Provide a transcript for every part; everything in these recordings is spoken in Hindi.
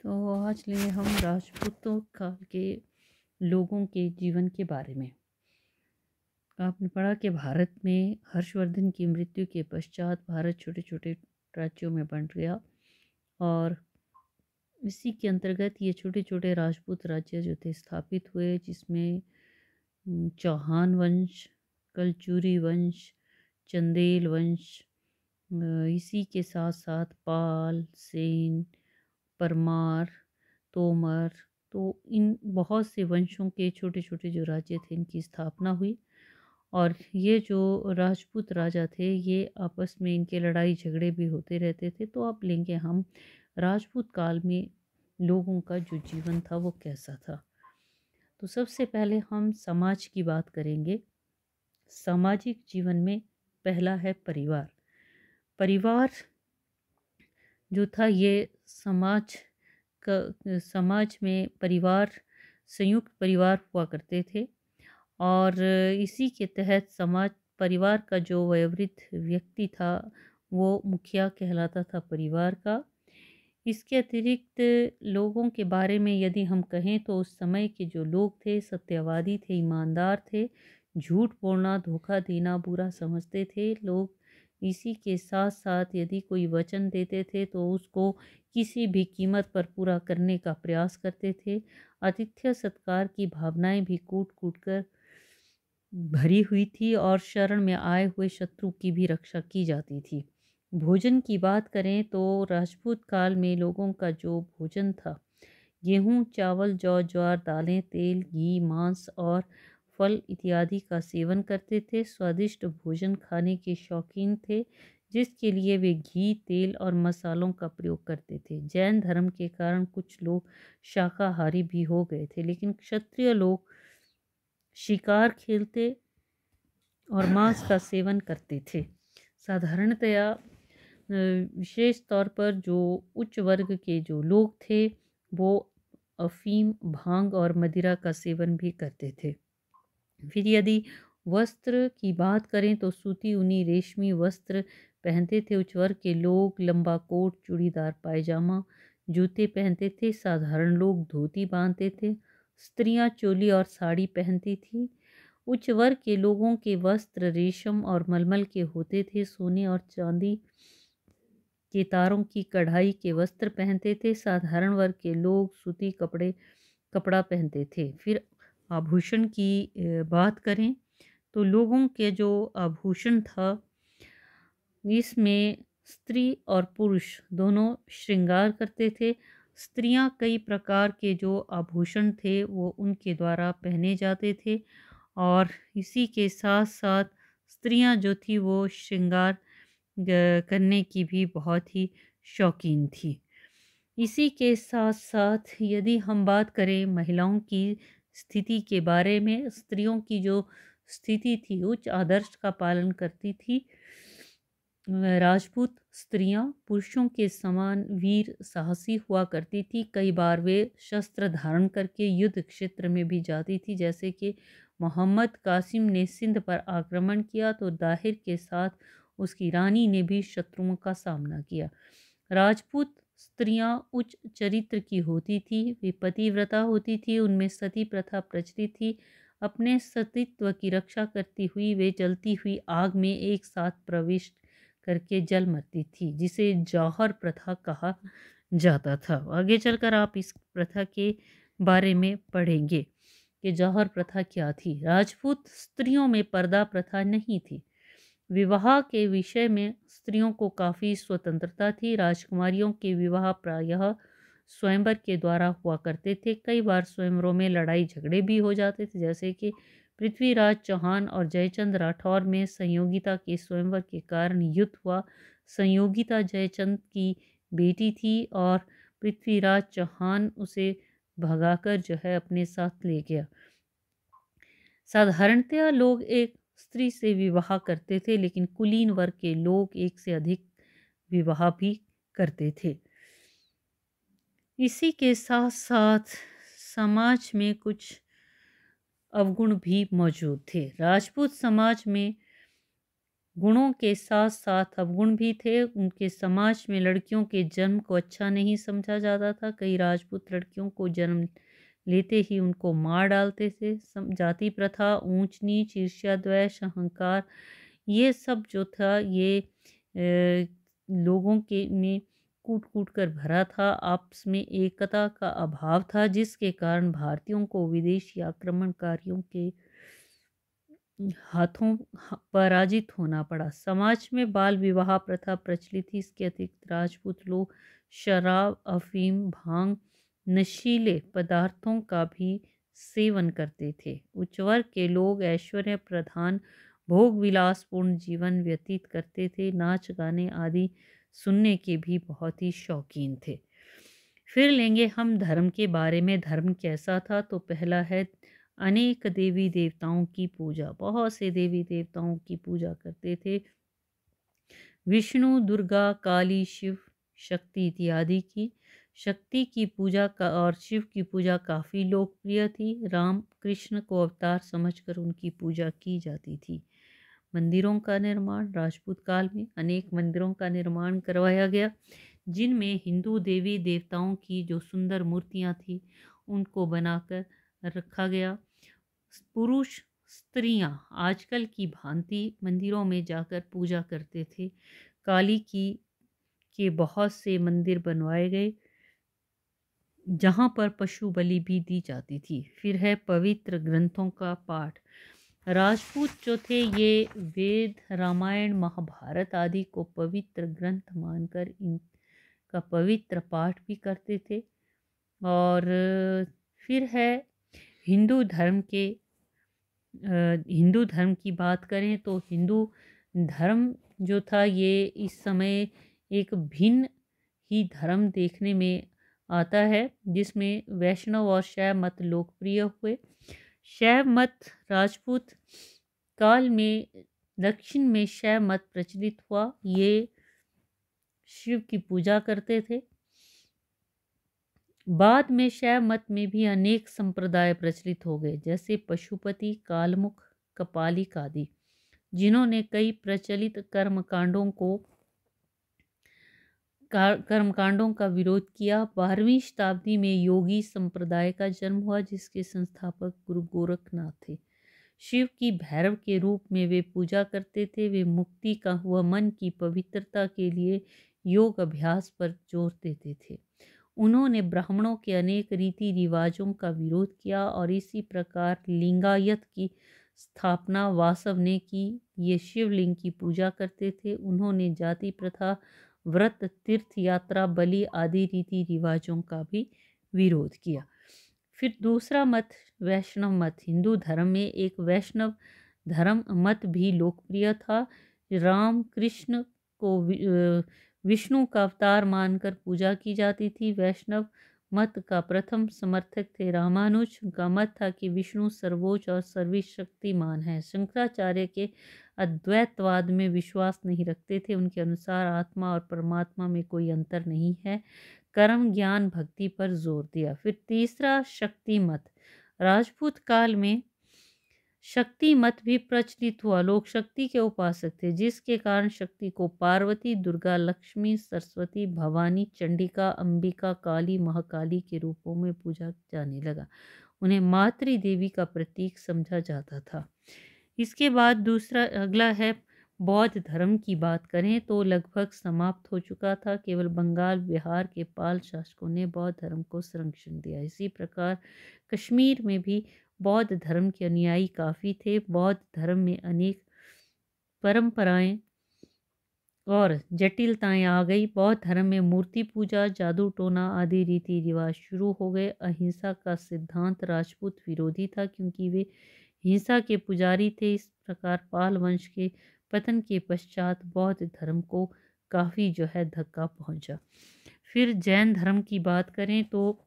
तो आज लिए हम राजपूतों काल के लोगों के जीवन के बारे में। आपने पढ़ा कि भारत में हर्षवर्धन की मृत्यु के पश्चात भारत छोटे छोटे राज्यों में बंट गया और इसी के अंतर्गत ये छोटे छोटे राजपूत राज्य जो थे स्थापित हुए, जिसमें चौहान वंश, कलचुरी वंश, चंदेल वंश, इसी के साथ साथ पाल, सेन, परमार, तोमर, तो इन बहुत से वंशों के छोटे छोटे जो राज्य थे इनकी स्थापना हुई। और ये जो राजपूत राजा थे ये आपस में इनके लड़ाई झगड़े भी होते रहते थे। तो अब लेंगे हम राजपूत काल में लोगों का जो जीवन था वो कैसा था। तो सबसे पहले हम समाज की बात करेंगे। सामाजिक जीवन में पहला है परिवार। परिवार जो था ये समाज में परिवार, संयुक्त परिवार हुआ करते थे और इसी के तहत समाज परिवार का जो वयोवृद्ध व्यक्ति था वो मुखिया कहलाता था परिवार का। इसके अतिरिक्त लोगों के बारे में यदि हम कहें तो उस समय के जो लोग थे सत्यवादी थे, ईमानदार थे, झूठ बोलना, धोखा देना बुरा समझते थे लोग। इसी के साथ साथ यदि कोई वचन देते थे तो उसको किसी भी कीमत पर पूरा करने का प्रयास करते थे। आतिथ्य सत्कार की भावनाएं भी कूट कूट कर भरी हुई थी और शरण में आए हुए शत्रु की भी रक्षा की जाती थी। भोजन की बात करें तो राजपूत काल में लोगों का जो भोजन था, गेहूँ, चावल, जौ, ज्वार, दालें, तेल, घी, मांस और फल इत्यादि का सेवन करते थे। स्वादिष्ट भोजन खाने के शौकीन थे, जिसके लिए वे घी, तेल और मसालों का प्रयोग करते थे। जैन धर्म के कारण कुछ लोग शाकाहारी भी हो गए थे, लेकिन क्षत्रिय लोग शिकार खेलते और मांस का सेवन करते थे। साधारणतया विशेष तौर पर जो उच्च वर्ग के जो लोग थे वो अफीम, भांग और मदिरा का सेवन भी करते थे। फिर यदि वस्त्र की बात करें तो सूती, ऊनी, रेशमी वस्त्र पहनते थे उच्च वर्ग के लोग। लंबा कोट, चूड़ीदार पायजामा, जूते पहनते थे। साधारण लोग धोती बांधते थे। स्त्रियां चोली और साड़ी पहनती थी। उच्च वर्ग के लोगों के वस्त्र रेशम और मलमल के होते थे। सोने और चांदी के तारों की कढ़ाई के वस्त्र पहनते थे। साधारण वर्ग के लोग सूती कपड़ा पहनते थे। फिर आभूषण की बात करें तो लोगों के जो आभूषण था इसमें स्त्री और पुरुष दोनों श्रृंगार करते थे। स्त्रियां कई प्रकार के जो आभूषण थे वो उनके द्वारा पहने जाते थे और इसी के साथ साथ स्त्रियां जो थी वो श्रृंगार करने की भी बहुत ही शौकीन थी। इसी के साथ साथ यदि हम बात करें महिलाओं की स्थिति के बारे में, स्त्रियों की जो स्थिति थी उच्च आदर्श का पालन करती थी। राजपूत स्त्रियां पुरुषों के समान वीर साहसी हुआ करती थी। कई बार वे शस्त्र धारण करके युद्ध क्षेत्र में भी जाती थी। जैसे कि मोहम्मद कासिम ने सिंध पर आक्रमण किया तो दाहिर के साथ उसकी रानी ने भी शत्रुओं का सामना किया। राजपूत स्त्रियां उच्च चरित्र की होती थी, वे पतिव्रता होती थी, उनमें सती प्रथा प्रचलित थी। अपने सतीत्व की रक्षा करती हुई वे जलती हुई आग में एक साथ प्रवेश करके जल मरती थी, जिसे जौहर प्रथा कहा जाता था। आगे चलकर आप इस प्रथा के बारे में पढ़ेंगे कि जौहर प्रथा क्या थी। राजपूत स्त्रियों में पर्दा प्रथा नहीं थी। विवाह के विषय में स्त्रियों को काफ़ी स्वतंत्रता थी। राजकुमारियों के विवाह प्रायः स्वयंवर के द्वारा हुआ करते थे। कई बार स्वयंवरों में लड़ाई झगड़े भी हो जाते थे, जैसे कि पृथ्वीराज चौहान और जयचंद राठौर में संयोगिता के स्वयंवर के कारण युद्ध हुआ। संयोगिता जयचंद की बेटी थी और पृथ्वीराज चौहान उसे भगाकर जो है अपने साथ ले गया। साधारणतया लोग एक स्त्री से विवाह करते थे, लेकिन कुलीन वर्ग के लोग एक से अधिक विवाह भी करते थे। इसी के साथ साथ समाज में कुछ अवगुण भी मौजूद थे। राजपूत समाज में गुणों के साथ साथ अवगुण भी थे। उनके समाज में लड़कियों के जन्म को अच्छा नहीं समझा जाता था। कई राजपूत लड़कियों को जन्म लेते ही उनको मार डालते थे। जाति प्रथा, ऊंच नीच, ईर्ष्या, द्वेष, अहंकार, ये सब जो था ये लोगों के में कूट कूट कर भरा था। आपस में एकता का अभाव था, जिसके कारण भारतीयों को विदेशी आक्रमणकारियों के हाथों पराजित होना पड़ा। समाज में बाल विवाह प्रथा प्रचलित थी। इसके अतिरिक्त राजपूत लोग शराब, अफीम, भांग, नशीले पदार्थों का भी सेवन करते थे। उच्च वर्ग के लोग ऐश्वर्य प्रधान भोग विलासपूर्ण जीवन व्यतीत करते थे। नाच गाने आदि सुनने के भी बहुत ही शौकीन थे। फिर लेंगे हम धर्म के बारे में। धर्म कैसा था? तो पहला है अनेक देवी देवताओं की पूजा। बहुत से देवी देवताओं की पूजा करते थे। विष्णु, दुर्गा, काली, शिव, शक्ति इत्यादि की। शक्ति की पूजा का और शिव की पूजा काफ़ी लोकप्रिय थी। राम कृष्ण को अवतार समझकर उनकी पूजा की जाती थी। मंदिरों का निर्माण। राजपूत काल में अनेक मंदिरों का निर्माण करवाया गया, जिनमें हिंदू देवी देवताओं की जो सुंदर मूर्तियां थी उनको बनाकर रखा गया। पुरुष स्त्रियां आजकल की भांति मंदिरों में जाकर पूजा करते थे। काली की के बहुत से मंदिर बनवाए गए, जहाँ पर पशु बलि भी दी जाती थी। फिर है पवित्र ग्रंथों का पाठ। राजपूत जो थे ये वेद, रामायण, महाभारत आदि को पवित्र ग्रंथ मानकर इनका पवित्र पाठ भी करते थे। और फिर है हिंदू धर्म के हिंदू धर्म की बात करें तो हिंदू धर्म जो था ये इस समय एक भिन्न ही धर्म देखने में आता है, जिसमें वैष्णव और शैव मत लोकप्रिय हुए। शैव मत राजपूत काल में दक्षिण में शैव मत प्रचलित हुआ। ये शिव की पूजा करते थे। बाद में शैव मत में भी अनेक संप्रदाय प्रचलित हो गए, जैसे पशुपति, कालमुख, कपालिक आदि, जिन्होंने कई प्रचलित कर्मकांडों का विरोध किया। 12वीं शताब्दी में योगी संप्रदाय का जन्म हुआ, जिसके संस्थापक गुरु गोरखनाथ थे। शिव की भैरव के रूप में वे पूजा करते थे। वे मुक्ति का व मन की पवित्रता के लिए योग अभ्यास पर जोर देते थे। उन्होंने ब्राह्मणों के अनेक रीति रिवाजों का विरोध किया और इसी प्रकार लिंगायत की स्थापना वासव ने की। ये शिवलिंग की पूजा करते थे। उन्होंने जाति प्रथा, व्रत, तीर्थ यात्रा, बलि आदि रीति रिवाजों का भी विरोध किया। फिर दूसरा मत वैष्णव मत। हिंदू धर्म में एक वैष्णव धर्म मत भी लोकप्रिय था। राम कृष्ण को विष्णु का अवतार मानकर पूजा की जाती थी। वैष्णव मत का प्रथम समर्थक थे रामानुज। उनका मत था कि विष्णु सर्वोच्च और सर्वशक्तिमान है। शंकराचार्य के अद्वैतवाद में विश्वास नहीं रखते थे। उनके अनुसार आत्मा और परमात्मा में कोई अंतर नहीं है। कर्म, ज्ञान, भक्ति पर जोर दिया। फिर तीसरा शक्ति मत। राजपूत काल में शक्ति मत भी प्रचलित हुआ। लोग शक्ति के उपासक थे, जिसके कारण शक्ति को पार्वती, दुर्गा, लक्ष्मी, सरस्वती, भवानी, चंडिका, अंबिका, काली, महाकाली के रूपों में पूजा जाने लगा। उन्हें मातृ देवी का प्रतीक समझा जाता था। इसके बाद दूसरा अगला है बौद्ध धर्म की बात करें तो लगभग समाप्त हो चुका था। केवल बंगाल, बिहार के पाल शासकों ने बौद्ध धर्म को संरक्षण दिया। इसी प्रकार कश्मीर में भी बौद्ध धर्म के अनुयायी काफ़ी थे। बौद्ध धर्म में अनेक परंपराएं और जटिलताएं आ गई। बौद्ध धर्म में मूर्ति पूजा, जादू टोना आदि रीति रिवाज शुरू हो गए। अहिंसा का सिद्धांत राजपूत विरोधी था, क्योंकि वे हिंसा के पुजारी थे। इस प्रकार पाल वंश के पतन के पश्चात बौद्ध धर्म को काफ़ी जो है धक्का पहुंचा। फिर जैन धर्म की बात करें तो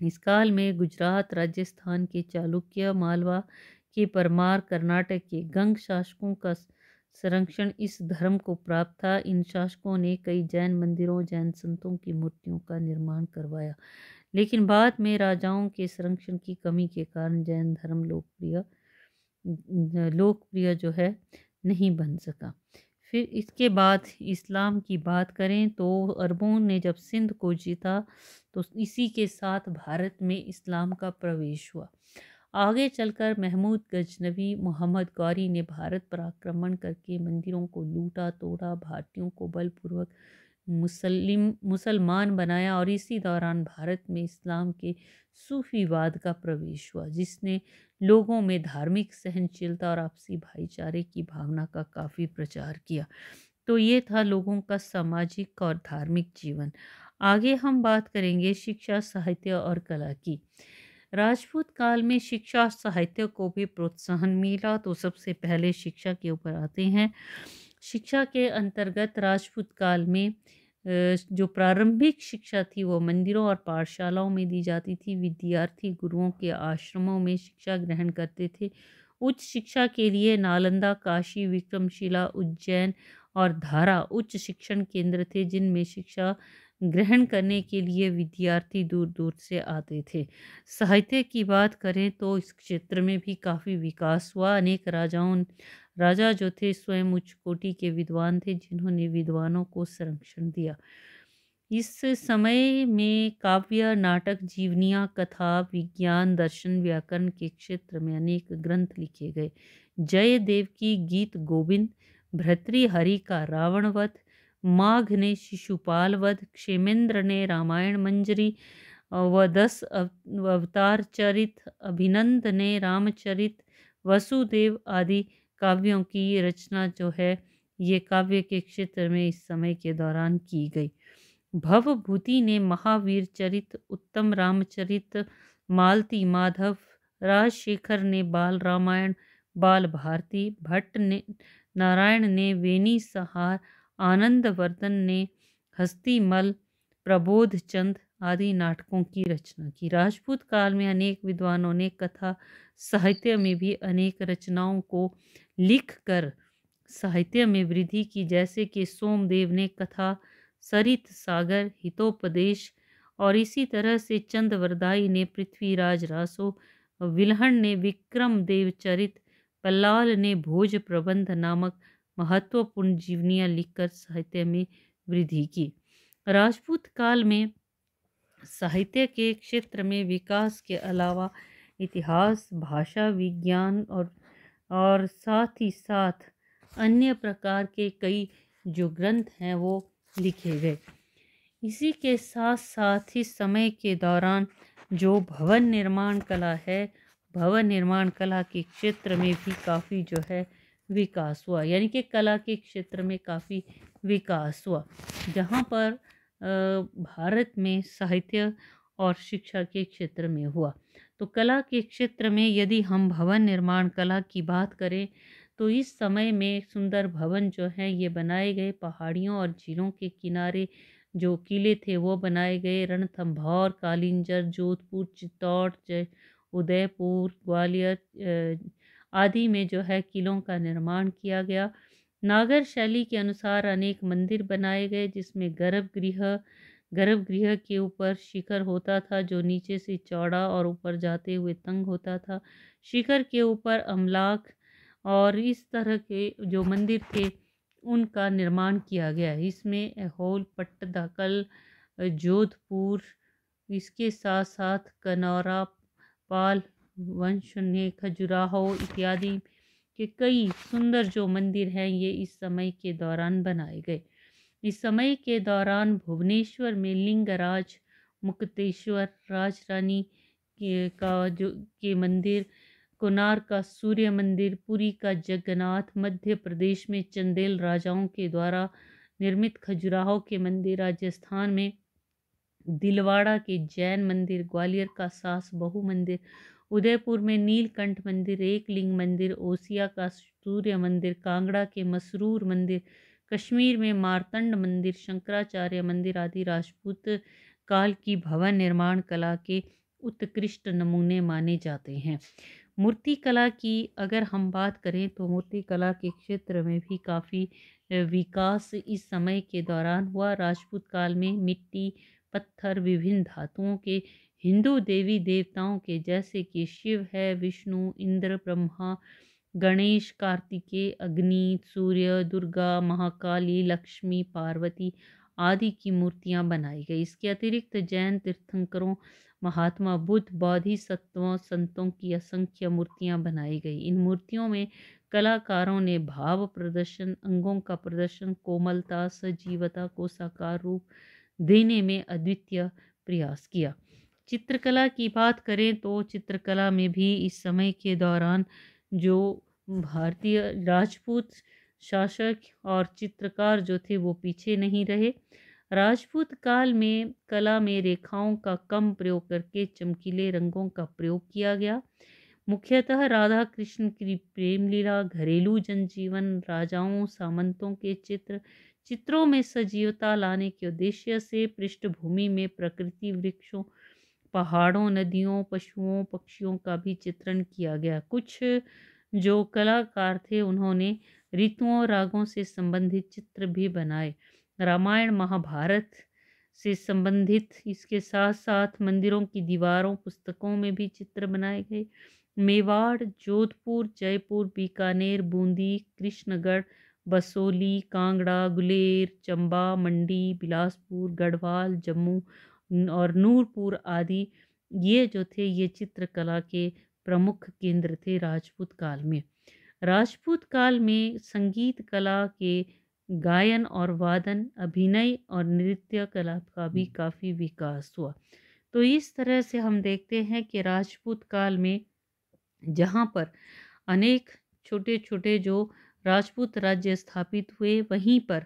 इस काल में गुजरात, राजस्थान के चालुक्य, मालवा के परमार, कर्नाटक के गंग शासकों का संरक्षण इस धर्म को प्राप्त था। इन शासकों ने कई जैन मंदिरों, जैन संतों की मूर्तियों का निर्माण करवाया, लेकिन बाद में राजाओं के संरक्षण की कमी के कारण जैन धर्म लोकप्रिय जो है नहीं बन सका। फिर इसके बाद इस्लाम की बात करें तो अरबों ने जब सिंध को जीता तो इसी के साथ भारत में इस्लाम का प्रवेश हुआ। आगे चलकर महमूद गजनवी, मोहम्मद गौरी ने भारत पर आक्रमण करके मंदिरों को लूटा तोड़ा, भारतीयों को बलपूर्वक मुसलमान बनाया और इसी दौरान भारत में इस्लाम के सूफीवाद का प्रवेश हुआ, जिसने लोगों में धार्मिक सहनशीलता और आपसी भाईचारे की भावना का काफ़ी प्रचार किया। तो ये था लोगों का सामाजिक और धार्मिक जीवन। आगे हम बात करेंगे शिक्षा, साहित्य और कला की। राजपूत काल में शिक्षा और साहित्य को भी प्रोत्साहन मिला। तो सबसे पहले शिक्षा के ऊपर आते हैं। शिक्षा के अंतर्गत राजपूत काल में जो प्रारंभिक शिक्षा थी वो मंदिरों और पाठशालाओं में दी जाती थी। विद्यार्थी गुरुओं के आश्रमों में शिक्षा ग्रहण करते थे। उच्च शिक्षा के लिए नालंदा, काशी, विक्रमशिला, उज्जैन और धारा उच्च शिक्षण केंद्र थे, जिनमें शिक्षा ग्रहण करने के लिए विद्यार्थी दूर दूर से आते थे। साहित्य की बात करें तो इस क्षेत्र में भी काफ़ी विकास हुआ। अनेक राजा जो थे स्वयं उच्च कोटि के विद्वान थे, जिन्होंने विद्वानों को संरक्षण दिया। इस समय में काव्य, नाटक, जीवनियाँ, कथा, विज्ञान, दर्शन, व्याकरण के क्षेत्र में अनेक ग्रंथ लिखे गए। जयदेव की गीत गोविंद, भर्तृहरि का रावण वध, माघ ने शिशुपाल वध, क्षेमेंद्र ने रामायण मंजरी व 10 अवतार चरित, अभिनंद ने रामचरित, वसुदेव आदि काव्यों की रचना जो है ये काव्य के क्षेत्र में इस समय के दौरान की गई। भवभूति ने महावीर चरित, उत्तम रामचरित, मालती माधव, राजशेखर ने बाल रामायण, बाल भारती, भट्ट ने नारायण ने वेणी सहार, आनंदवर्धन ने हस्तिमल, प्रबोध चंद आदि नाटकों की रचना की। राजपूत काल में अनेक विद्वानों ने कथा साहित्य में भी अनेक रचनाओं को लिखकर साहित्य में वृद्धि की, जैसे कि सोमदेव ने कथा, सरित सागर, हितोपदेश और इसी तरह से चंदवरदाई ने पृथ्वीराज रासो, विल्हण ने विक्रम देव चरित, पल्लाल ने भोज प्रबंध नामक महत्वपूर्ण जीवनियाँ लिखकर साहित्य में वृद्धि की। राजपूत काल में साहित्य के क्षेत्र में विकास के अलावा इतिहास, भाषा, विज्ञान और साथ ही साथ अन्य प्रकार के कई जो ग्रंथ हैं वो लिखे गए। इसी के साथ साथ ही समय के दौरान जो भवन निर्माण कला है, भवन निर्माण कला के क्षेत्र में भी काफ़ी जो है विकास हुआ, यानी कि कला के क्षेत्र में काफ़ी विकास हुआ, जहाँ पर भारत में साहित्य और शिक्षा के क्षेत्र में हुआ। तो कला के क्षेत्र में यदि हम भवन निर्माण कला की बात करें तो इस समय में सुंदर भवन जो हैं ये बनाए गए। पहाड़ियों और झीलों के किनारे जो किले थे वो बनाए गए। रणथंभौर, कालिंजर, जोधपुर, चित्तौड़, उदयपुर, ग्वालियर आदि में जो है किलों का निर्माण किया गया। नागर शैली के अनुसार अनेक मंदिर बनाए गए, जिसमें गर्भगृह के ऊपर शिखर होता था जो नीचे से चौड़ा और ऊपर जाते हुए तंग होता था। शिखर के ऊपर अमलाक और इस तरह के जो मंदिर थे उनका निर्माण किया गया। इसमें ऐहोल, पट्टदकल, जोधपुर, इसके साथ साथ कनौरा, पाल वंश ने खजुराहो इत्यादि के कई सुंदर जो मंदिर हैं ये इस समय के दौरान बनाए गए। इस समय के दौरान भुवनेश्वर में लिंगराज, मुक्तेश्वर, राजरानी के मंदिर, कोणार्क का सूर्य मंदिर, पुरी का जगन्नाथ, मध्य प्रदेश में चंदेल राजाओं के द्वारा निर्मित खजुराहो के मंदिर, राजस्थान में दिलवाड़ा के जैन मंदिर, ग्वालियर का सास बहु मंदिर, उदयपुर में नीलकंठ मंदिर, एक लिंग मंदिर, ओसिया का सूर्य मंदिर, कांगड़ा के मसरूर मंदिर, कश्मीर में मार्तंड मंदिर, शंकराचार्य मंदिर आदि राजपूत काल की भवन निर्माण कला के उत्कृष्ट नमूने माने जाते हैं। मूर्ति कला की अगर हम बात करें तो मूर्ति कला के क्षेत्र में भी काफ़ी विकास इस समय के दौरान हुआ। राजपूत काल में मिट्टी, पत्थर, विभिन्न धातुओं के हिंदू देवी देवताओं के जैसे कि शिव है, विष्णु, इंद्र, ब्रह्मा, गणेश, कार्तिकेय, अग्नि, सूर्य, दुर्गा, महाकाली, लक्ष्मी, पार्वती आदि की मूर्तियां बनाई गई। इसके अतिरिक्त जैन तीर्थंकरों, महात्मा बुद्ध, बोधिसत्वों, संतों की असंख्य मूर्तियां बनाई गई। इन मूर्तियों में कलाकारों ने भाव प्रदर्शन, अंगों का प्रदर्शन, कोमलता, सजीवता को साकार रूप देने में अद्वितीय प्रयास किया। चित्रकला की बात करें तो चित्रकला में भी इस समय के दौरान जो भारतीय राजपूत शासक और चित्रकार जो थे वो पीछे नहीं रहे। राजपूत काल में कला में रेखाओं का कम प्रयोग करके चमकीले रंगों का प्रयोग किया गया। मुख्यतः राधा कृष्ण की प्रेम लीला, घरेलू जनजीवन, राजाओं सामंतों के चित्रों में सजीवता लाने के उद्देश्य से पृष्ठभूमि में प्रकृति, वृक्षों, पहाड़ों, नदियों, पशुओं, पक्षियों का भी चित्रण किया गया। कुछ जो कलाकार थे उन्होंने ऋतुओं, रागों से संबंधित चित्र भी बनाए। रामायण, महाभारत से संबंधित इसके साथ साथ मंदिरों की दीवारों, पुस्तकों में भी चित्र बनाए गए। मेवाड़, जोधपुर, जयपुर, बीकानेर, बूंदी, कृष्णगढ़, बसोली, कांगड़ा, गुलेर, चंबा, मंडी, बिलासपुर, गढ़वाल, जम्मू और नूरपुर आदि ये जो थे ये चित्रकला के प्रमुख केंद्र थे राजपूत काल में। राजपूत काल में संगीत कला के गायन और वादन, अभिनय और नृत्य कला का भी काफ़ी विकास हुआ। तो इस तरह से हम देखते हैं कि राजपूत काल में जहाँ पर अनेक छोटे-छोटे जो राजपूत राज्य स्थापित हुए, वहीं पर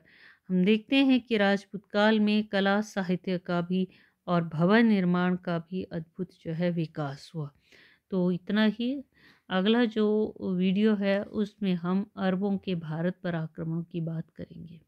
हम देखते हैं कि राजपूत काल में कला, साहित्य का भी और भवन निर्माण का भी अद्भुत जो है विकास हुआ। तो इतना ही। अगला जो वीडियो है उसमें हम अरबों के भारत पर आक्रमण की बात करेंगे।